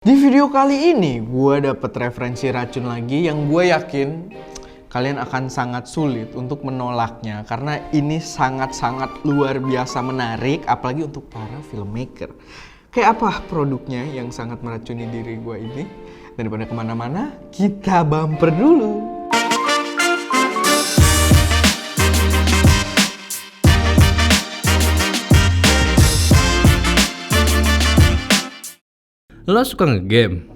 Di video kali ini gue dapet referensi racun lagi yang gue yakin kalian akan sangat sulit untuk menolaknya karena ini sangat-sangat luar biasa menarik, apalagi untuk para filmmaker. Kayak apa produknya yang sangat meracuni diri gue ini? Daripada kemana-mana, kita bumper dulu. Lo suka nge-game?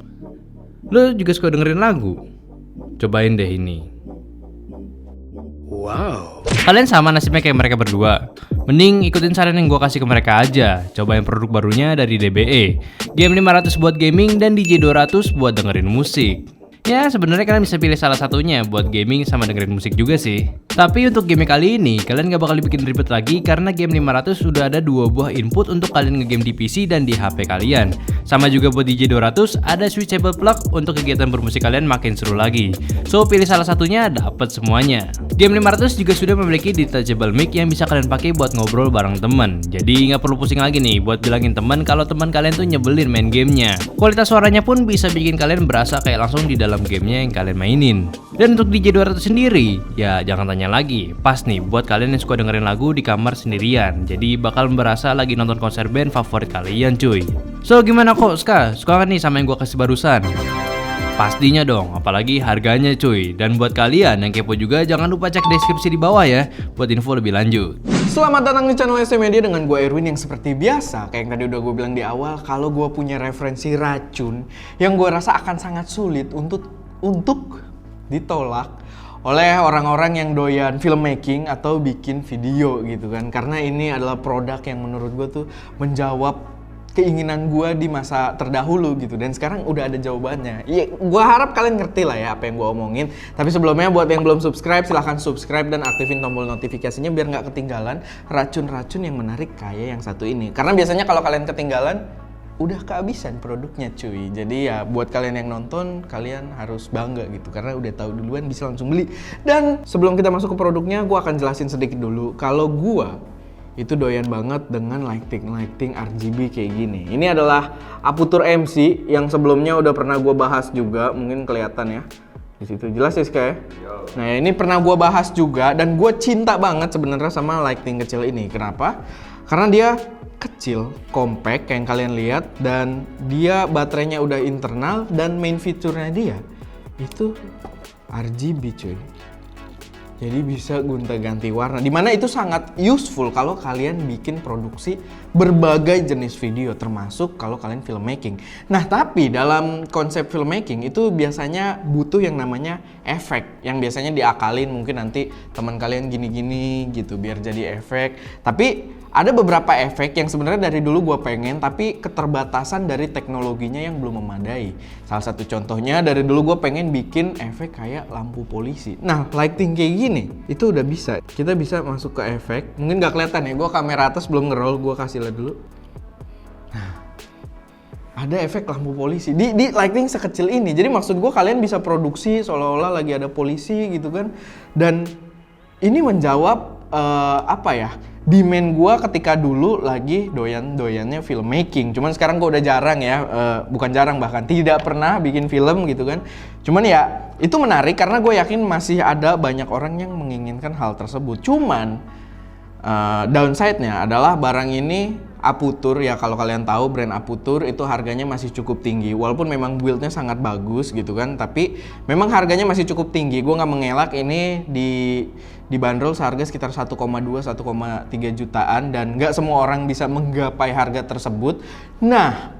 Lo juga suka dengerin lagu? Cobain deh ini. Wow. Kalian sama nasibnya kayak mereka berdua. Mending ikutin saran yang gue kasih ke mereka aja. Cobain produk barunya dari DBE. Game 500 buat gaming dan DJ 200 buat dengerin musik. Ya sebenarnya kalian bisa pilih salah satunya buat gaming sama dengerin musik juga sih. Tapi untuk game kali ini kalian gak bakal dibikin ribet lagi karena game 500 sudah ada 2 buah input untuk kalian ngegame di PC dan di HP kalian. Sama juga buat DJ 200 ada switchable plug untuk kegiatan bermusik kalian makin seru lagi. So pilih salah satunya dapat semuanya. Game 500 juga sudah memiliki detachable mic yang bisa kalian pakai buat ngobrol bareng temen. Jadi nggak perlu pusing lagi nih buat bilangin teman kalau teman kalian tuh nyebelin main gamenya. Kualitas suaranya pun bisa bikin kalian berasa kayak langsung di dalam gamenya yang kalian mainin. Dan untuk DJ 200 sendiri, ya jangan tanya lagi. Pas nih buat kalian yang suka dengerin lagu di kamar sendirian. Jadi bakal berasa lagi nonton konser band favorit kalian cuy. So gimana kok Ska? Suka gak nih sama yang gua kasih barusan? Pastinya dong, apalagi harganya cuy. Dan buat kalian yang kepo juga jangan lupa cek deskripsi di bawah ya buat info lebih lanjut. Selamat datang di channel SM Media dengan gue Erwin yang seperti biasa kayak yang tadi udah gue bilang di awal, kalau gue punya referensi racun yang gue rasa akan sangat sulit untuk ditolak oleh orang-orang yang doyan filmmaking atau bikin video gitu kan, karena ini adalah produk yang menurut gue tuh menjawab keinginan gue di masa terdahulu gitu, dan sekarang udah ada jawabannya. Ya, gue harap kalian ngerti lah ya apa yang gue omongin. Tapi sebelumnya buat yang belum subscribe, silahkan subscribe dan aktifin tombol notifikasinya biar nggak ketinggalan racun-racun yang menarik kayak yang satu ini. Karena biasanya kalau kalian ketinggalan, udah kehabisan produknya cuy. Jadi ya buat kalian yang nonton, kalian harus bangga gitu karena udah tahu duluan bisa langsung beli. Dan sebelum kita masuk ke produknya, gue akan jelasin sedikit dulu kalau gue itu doyan banget dengan lighting RGB kayak gini. Ini adalah Aputure MC yang sebelumnya udah pernah gue bahas juga, mungkin kelihatan ya di situ jelas ya kayak. Nah ini pernah gue bahas juga dan gue cinta banget sebenarnya sama lighting kecil ini. Kenapa? Karena dia kecil, compact kayak yang kalian lihat, dan dia baterainya udah internal dan main fiturnya dia itu RGB cuy. Jadi bisa gonta-ganti warna, dimana itu sangat useful kalau kalian bikin produksi berbagai jenis video, termasuk kalau kalian filmmaking. Nah tapi dalam konsep filmmaking itu biasanya butuh yang namanya efek, yang biasanya diakalin mungkin nanti teman kalian gini-gini gitu biar jadi efek. Tapi ada beberapa efek yang sebenarnya dari dulu gue pengen, tapi keterbatasan dari teknologinya yang belum memadai. Salah satu contohnya dari dulu gue pengen bikin efek kayak lampu polisi. Nah, lighting kayak gini, itu udah bisa. Kita bisa masuk ke efek. Mungkin gak kelihatan ya, gue kamera atas belum nge-roll, gue kasih lihat dulu. Nah, ada efek lampu polisi di lighting sekecil ini. Jadi maksud gue kalian bisa produksi seolah-olah lagi ada polisi gitu kan. Dan ini menjawab demand gue ketika dulu lagi doyannya filmmaking. Cuman sekarang gue udah jarang ya, bukan jarang bahkan tidak pernah bikin film gitu kan. Cuman ya itu menarik karena gue yakin masih ada banyak orang yang menginginkan hal tersebut. Cuman downside-nya adalah barang ini Aputure ya, kalau kalian tahu brand Aputure itu harganya masih cukup tinggi. Walaupun memang build-nya sangat bagus gitu kan, tapi memang harganya masih cukup tinggi. Gue nggak mengelak, ini dibanderol seharga sekitar 1,2-1,3 jutaan dan nggak semua orang bisa menggapai harga tersebut. Nah,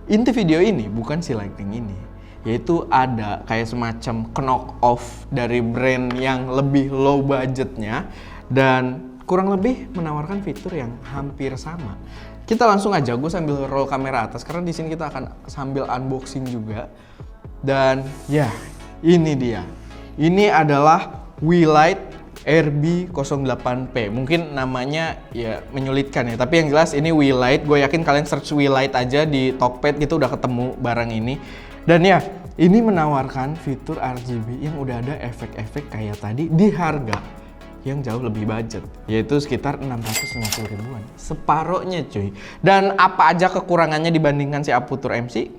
inti video ini bukan si lighting ini, yaitu ada kayak semacam knock off dari brand yang lebih low budgetnya dan kurang lebih menawarkan fitur yang hampir sama. Kita langsung aja, gue sambil roll kamera atas karena di sini kita akan sambil unboxing juga. Dan ya, ini dia. Ini adalah WeLight RB08P. Mungkin namanya ya menyulitkan ya, tapi yang jelas ini WeLight. Gue yakin kalian search WeLight aja di Tokped gitu udah ketemu barang ini. Dan ya, ini menawarkan fitur RGB yang udah ada efek-efek kayak tadi di harga yang jauh lebih budget, yaitu sekitar 650 ribuan, separohnya cuy. Dan apa aja kekurangannya dibandingkan si Aputure MC?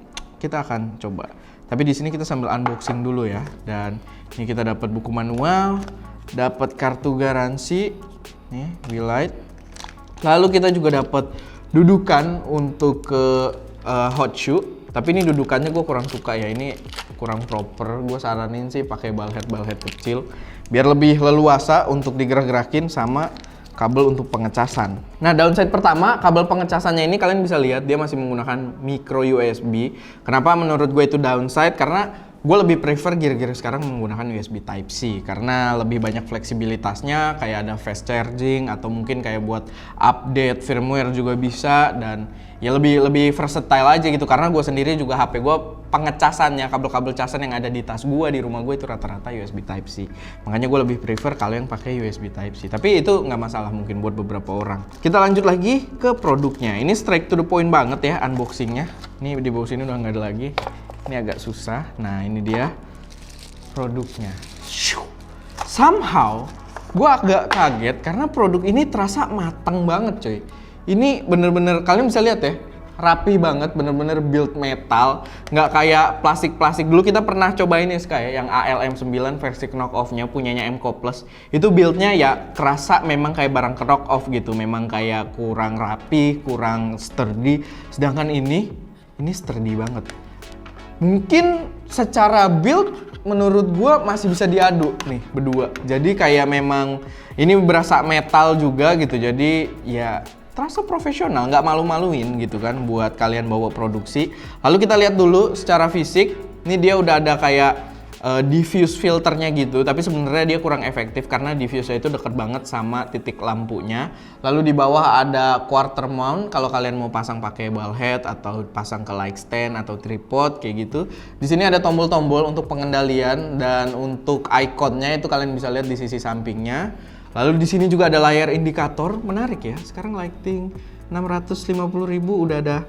kita akan coba. Tapi di sini kita sambil unboxing dulu ya. Dan ini kita dapat buku manual, dapat kartu garansi, nih Willite. Lalu kita juga dapat dudukan untuk ke hot shoe. Tapi ini dudukannya gue kurang suka ya, ini kurang proper. Gue saranin sih pakai ball head kecil biar lebih leluasa untuk digerak-gerakin sama kabel untuk pengecasan. Nah, downside pertama, kabel pengecasannya ini kalian bisa lihat dia masih menggunakan micro USB. Kenapa menurut gue itu downside? Karena gue lebih prefer gear-gear sekarang menggunakan USB Type-C karena lebih banyak fleksibilitasnya, kayak ada fast charging atau mungkin kayak buat update firmware juga bisa, dan ya lebih versatile aja gitu. Karena gue sendiri juga HP gue pengecasannya, kabel-kabel casan yang ada di tas gue di rumah gue itu rata-rata USB Type-C. Makanya gue lebih prefer kalau yang pakai USB Type-C. Tapi itu nggak masalah mungkin buat beberapa orang. Kita lanjut lagi ke produknya. Ini straight to the point banget ya unboxingnya. Ini di bawah sini udah nggak ada lagi. Ini agak susah. Nah, ini dia produknya. Somehow gue agak kaget karena produk ini terasa matang banget coy. Ini bener-bener, kalian bisa lihat ya, rapi banget, bener-bener build metal. Nggak kayak plastik-plastik. Dulu kita pernah cobain ya kayak yang ALM9 versi knock-off-nya punyanya MCO Plus. Itu build-nya ya kerasa memang kayak barang knock-off gitu. Memang kayak kurang rapi, kurang sturdy. Sedangkan ini sturdy banget. Mungkin secara build menurut gua masih bisa diadu nih berdua. Jadi kayak memang ini berasa metal juga gitu. Jadi ya terasa profesional, nggak malu-maluin gitu kan buat kalian bawa produksi. Lalu kita lihat dulu secara fisik. Ini dia udah ada kayak diffuse filternya gitu, tapi sebenarnya dia kurang efektif karena diffuse-nya itu deket banget sama titik lampunya. Lalu di bawah ada quarter mount kalau kalian mau pasang pakai ball head atau pasang ke light stand atau tripod kayak gitu. Di sini ada tombol-tombol untuk pengendalian, dan untuk ikonnya itu kalian bisa lihat di sisi sampingnya. Lalu di sini juga ada layar indikator, menarik ya. Sekarang lighting 650.000 udah ada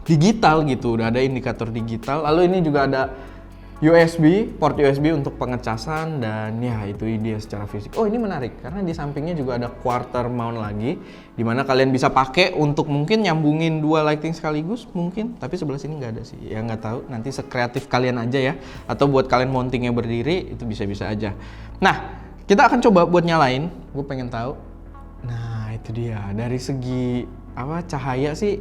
digital gitu, udah ada indikator digital. Lalu ini juga ada port USB untuk pengecasan, dan ya itu dia secara fisik. Oh, ini menarik karena di sampingnya juga ada quarter mount lagi, dimana kalian bisa pakai untuk mungkin nyambungin dua lighting sekaligus mungkin. Tapi sebelah sini nggak ada sih, ya nggak tahu. Nanti sekreatif kalian aja ya. Atau buat kalian mountingnya berdiri itu bisa-bisa aja. Nah, kita akan coba buat nyalain. Gue pengen tahu. Nah, itu dia. Dari segi cahaya sih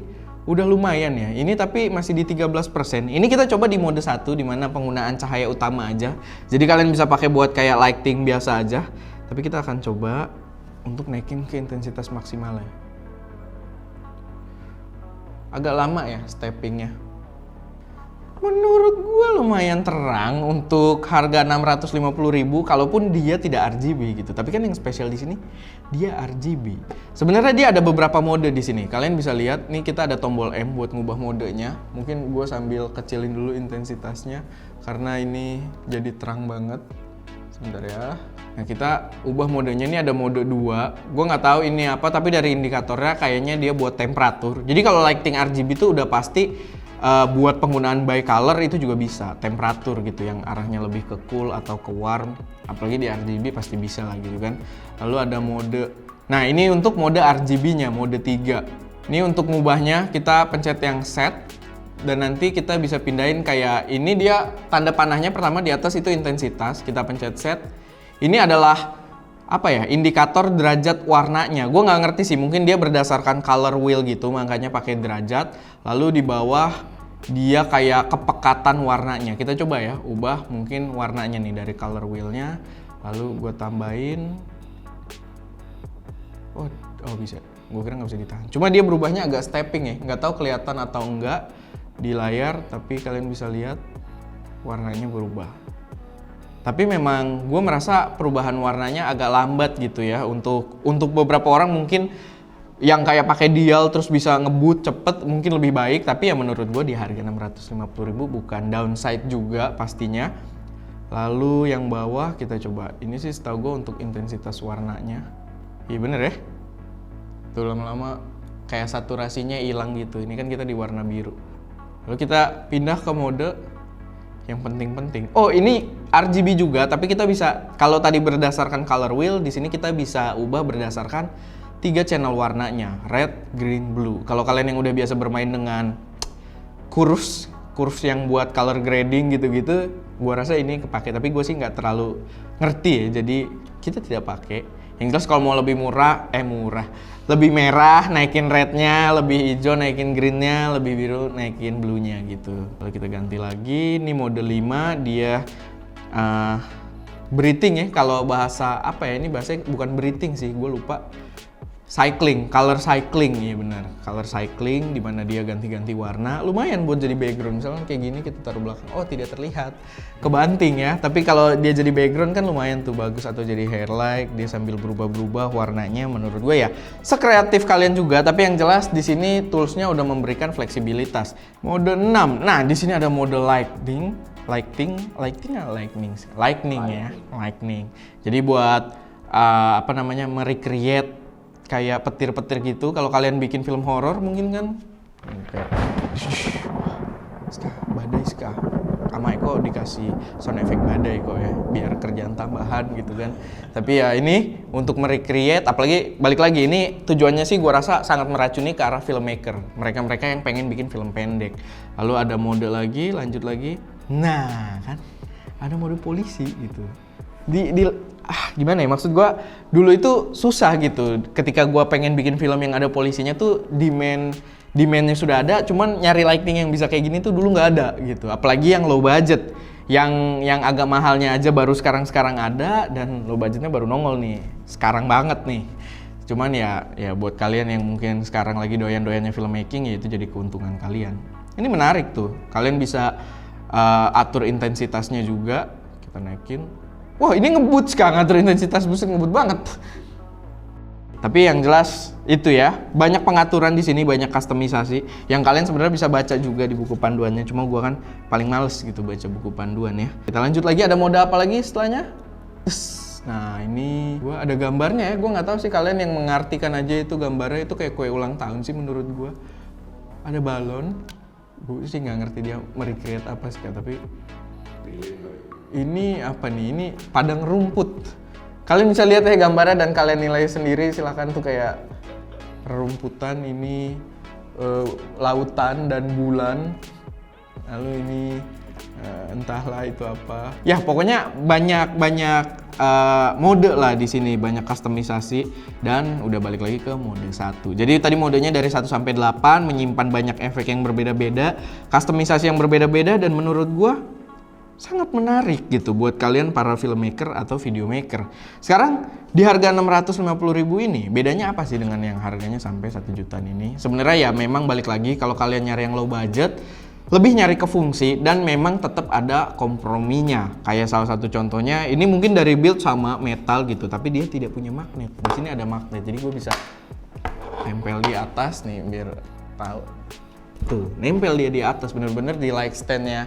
udah lumayan ya. Ini tapi masih di 13%. Ini kita coba di mode 1 di mana penggunaan cahaya utama aja. Jadi kalian bisa pakai buat kayak lighting biasa aja. Tapi kita akan coba untuk naikin ke intensitas maksimal ya. Agak lama ya steppingnya. Menurut gue lumayan terang untuk harga 650.000 kalaupun dia tidak RGB gitu. Tapi kan yang spesial di sini dia RGB. Sebenarnya dia ada beberapa mode di sini. Kalian bisa lihat nih, kita ada tombol M buat ngubah modenya. Mungkin gue sambil kecilin dulu intensitasnya karena ini jadi terang banget. Sebentar ya. Nah, kita ubah modenya, ini ada mode 2. Gue nggak tahu ini apa, tapi dari indikatornya kayaknya dia buat temperatur. Jadi kalau lighting RGB itu udah pasti buat penggunaan bicolor itu juga bisa temperatur gitu, yang arahnya lebih ke cool atau ke warm. Apalagi di RGB pasti bisa lah gitu kan. Lalu ada mode, nah ini untuk mode RGB-nya, mode 3. Ini untuk ngubahnya kita pencet yang set, dan nanti kita bisa pindahin kayak ini, dia tanda panahnya pertama di atas itu intensitas, kita pencet set. Ini adalah indikator derajat warnanya. Gue nggak ngerti sih, mungkin dia berdasarkan color wheel gitu, makanya pakai derajat. Lalu di bawah dia kayak kepekatan warnanya. Kita coba ya, ubah mungkin warnanya nih dari color wheel-nya. Lalu gue tambahin. Oh bisa. Gue kira nggak bisa ditahan. Cuma dia berubahnya agak stepping ya. Nggak tahu kelihatan atau enggak di layar, tapi kalian bisa lihat warnanya berubah. Tapi memang gue merasa perubahan warnanya agak lambat gitu ya. Untuk beberapa orang mungkin yang kayak pakai dial terus bisa ngebut cepet mungkin lebih baik. Tapi ya menurut gue di harga 650.000 bukan downside juga pastinya. Lalu yang bawah kita coba. Ini sih setahu gue untuk intensitas warnanya. Iya bener ya. Tuh lama-lama kayak saturasinya hilang gitu. Ini kan kita di warna biru. Lalu kita pindah ke mode yang penting-penting. Oh, ini RGB juga, tapi kita bisa, kalau tadi berdasarkan color wheel, di sini kita bisa ubah berdasarkan 3 channel warnanya, red, green, blue. Kalau kalian yang udah biasa bermain dengan curves yang buat color grading gitu-gitu, gua rasa ini kepake. Tapi gue sih nggak terlalu ngerti ya, jadi kita tidak pakai. Yang jelas kalau mau lebih lebih merah naikin rednya, lebih hijau naikin greennya, lebih biru naikin bluenya gitu. Kalau kita ganti lagi, ini mode 5 dia breathing ya. Kalau bahasa apa ya, ini bahasanya bukan breathing sih, gue lupa. Cycling, color cycling, iya benar. Color cycling di mana dia ganti-ganti warna, lumayan buat jadi background. Misalnya kayak gini kita taruh belakang, oh tidak terlihat, kebanting ya. Tapi kalau dia jadi background kan lumayan tuh bagus, atau jadi highlight, dia sambil berubah-berubah warnanya. Menurut gue ya sekreatif kalian juga. Tapi yang jelas di sini toolsnya udah memberikan fleksibilitas. Mode 6, nah di sini ada mode lightning ya, lightning. Jadi buat merecreate kayak petir-petir gitu. Kalau kalian bikin film horor mungkin kan kayak badai ska. Sama Eko dikasih sound effect badai kok ya, biar kerjaan tambahan gitu kan. Tapi ya ini untuk merecreate, apalagi balik lagi ini tujuannya sih gua rasa sangat meracuni ke arah filmmaker. Mereka-mereka yang pengen bikin film pendek. Lalu ada mode lagi, lanjut lagi. Nah, kan ada mode polisi gitu. Gimana ya, maksud gue dulu itu susah gitu ketika gue pengen bikin film yang ada polisinya tuh demandnya sudah ada, cuman nyari lighting yang bisa kayak gini tuh dulu nggak ada gitu, apalagi yang low budget, yang agak mahalnya aja baru sekarang ada, dan low budgetnya baru nongol nih sekarang banget nih. Cuman ya buat kalian yang mungkin sekarang lagi doyan-doyannya filmmaking, ya itu jadi keuntungan kalian. Ini menarik tuh, kalian bisa atur intensitasnya juga, kita naikin. Wah, ini ngebut sekarang, ngatur intensitas buset, ngebut banget. Tapi yang jelas itu ya, banyak pengaturan di sini, banyak customisasi yang kalian sebenarnya bisa baca juga di buku panduannya. Cuma gua kan paling males gitu baca buku panduan ya. Kita lanjut lagi, ada mode apa lagi setelahnya? Nah, ini gua ada gambarnya ya. Gua nggak tahu sih kalian yang mengartikan aja itu gambarnya itu kayak kue ulang tahun sih menurut gua. Ada balon. Gua sih nggak ngerti dia merecreate apa sih, tapi ini apa nih? Ini padang rumput. Kalian bisa lihat ya gambarnya dan kalian nilai sendiri, silahkan tuh kayak rumputan, ini lautan dan bulan. Lalu ini entahlah itu apa. Ya pokoknya banyak mode lah di sini, banyak customisasi, dan udah balik lagi ke mode 1. Jadi tadi modenya dari 1 sampai 8 menyimpan banyak efek yang berbeda-beda, customisasi yang berbeda-beda, dan menurut gua sangat menarik gitu buat kalian para filmmaker atau videomaker. Sekarang di harga 650.000 ini, bedanya apa sih dengan yang harganya sampai 1 jutaan ini? Sebenarnya ya memang balik lagi, kalau kalian nyari yang low budget, lebih nyari ke fungsi dan memang tetap ada komprominya. Kayak salah satu contohnya, ini mungkin dari build sama metal gitu, tapi dia tidak punya magnet. Di sini ada magnet, jadi gue bisa nempel di atas nih biar tahu. Tuh, nempel dia di atas, bener-bener di light stand-nya.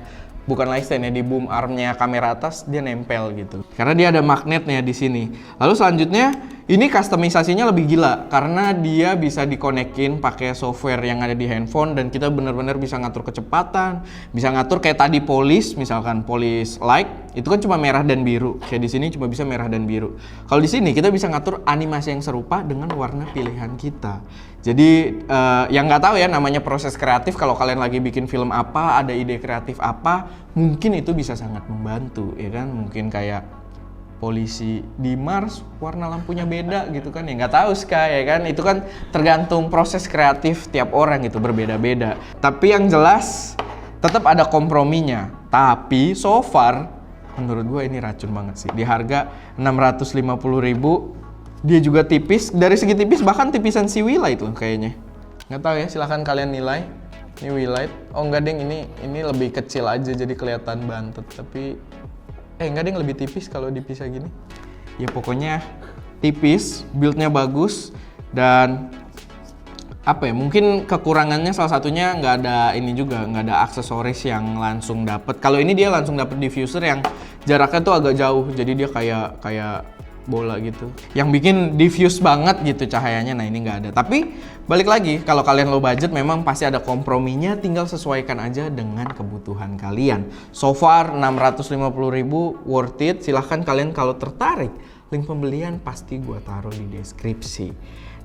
Bukan light stand ya, di boom armnya kamera atas dia nempel gitu. Karena dia ada magnetnya di sini. Lalu selanjutnya ini customisasinya lebih gila karena dia bisa dikonekin pakai software yang ada di handphone, dan kita benar-benar bisa ngatur kecepatan, bisa ngatur kayak tadi polish, misalkan polish light itu kan cuma merah dan biru. Kayak di sini cuma bisa merah dan biru. Kalau di sini kita bisa ngatur animasi yang serupa dengan warna pilihan kita. Jadi yang nggak tahu ya namanya proses kreatif, kalau kalian lagi bikin film apa, ada ide kreatif apa, mungkin itu bisa sangat membantu ya kan. Mungkin kayak polisi di Mars warna lampunya beda gitu kan, ya nggak tahu Sky ya kan. Itu kan tergantung proses kreatif tiap orang gitu, berbeda-beda. Tapi yang jelas tetap ada komprominya. Tapi so far menurut gue ini racun banget sih. Di harga 650.000 dia juga tipis, dari segi tipis bahkan tipisan si Wilight loh kayaknya. Nggak tahu ya, silahkan kalian nilai. Ini Wilight, oh enggak deng, ini lebih kecil aja jadi kelihatan bantet. Tapi enggak deng, lebih tipis kalau dipisah gini. Ya pokoknya tipis, build-nya bagus, dan apa ya, mungkin kekurangannya salah satunya nggak ada ini juga, nggak ada aksesoris yang langsung dapet. Kalau ini dia langsung dapet diffuser yang jaraknya tuh agak jauh, jadi dia kayak bola gitu, yang bikin diffuse banget gitu cahayanya. Nah ini nggak ada. Tapi balik lagi, kalau kalian low budget memang pasti ada komprominya, tinggal sesuaikan aja dengan kebutuhan kalian. So far 650.000 worth it. Silahkan kalian kalau tertarik, link pembelian pasti gue taruh di deskripsi.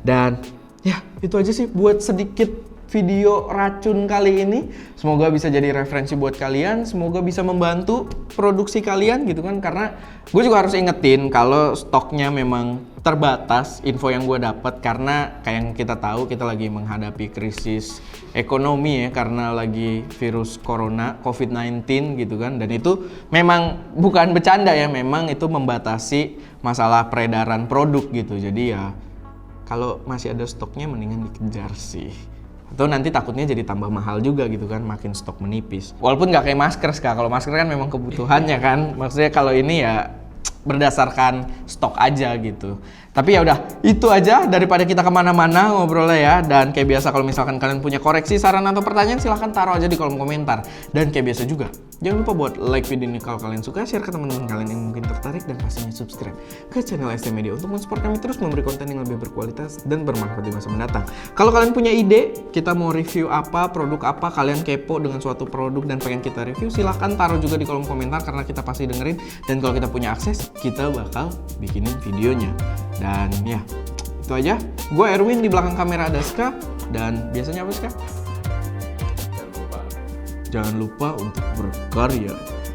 Dan ya itu aja sih buat sedikit video racun kali ini. Semoga bisa jadi referensi buat kalian, semoga bisa membantu produksi kalian gitu kan. Karena gue juga harus ingetin kalau stoknya memang terbatas, info yang gue dapat, karena kayak yang kita tahu kita lagi menghadapi krisis ekonomi ya, karena lagi virus corona COVID-19 gitu kan. Dan itu memang bukan bercanda ya, memang itu membatasi masalah peredaran produk gitu. Jadi ya kalau masih ada stoknya mendingan dikejar sih. Atau nanti takutnya jadi tambah mahal juga gitu kan, makin stok menipis. Walaupun nggak kayak masker Ska, kalau masker kan memang kebutuhannya kan. Maksudnya kalau ini ya berdasarkan stok aja gitu. Tapi ya udah, itu aja daripada kita kemana-mana ngobrolnya ya. Dan kayak biasa kalau misalkan kalian punya koreksi, saran atau pertanyaan silahkan taruh aja di kolom komentar. Dan kayak biasa juga, jangan lupa buat like video ini kalau kalian suka, share ke teman-teman kalian yang mungkin tertarik, dan pastinya subscribe ke channel ST Media untuk mensupport kami terus memberi konten yang lebih berkualitas dan bermanfaat di masa mendatang. Kalau kalian punya ide, kita mau review apa, produk apa, kalian kepo dengan suatu produk dan pengen kita review, silahkan taruh juga di kolom komentar karena kita pasti dengerin. Dan kalau kita punya akses, kita bakal bikinin videonya. Dan ya, itu aja. Gue Erwin, di belakang kamera ada Ska. Dan biasanya apa Ska? Jangan lupa untuk berkarya.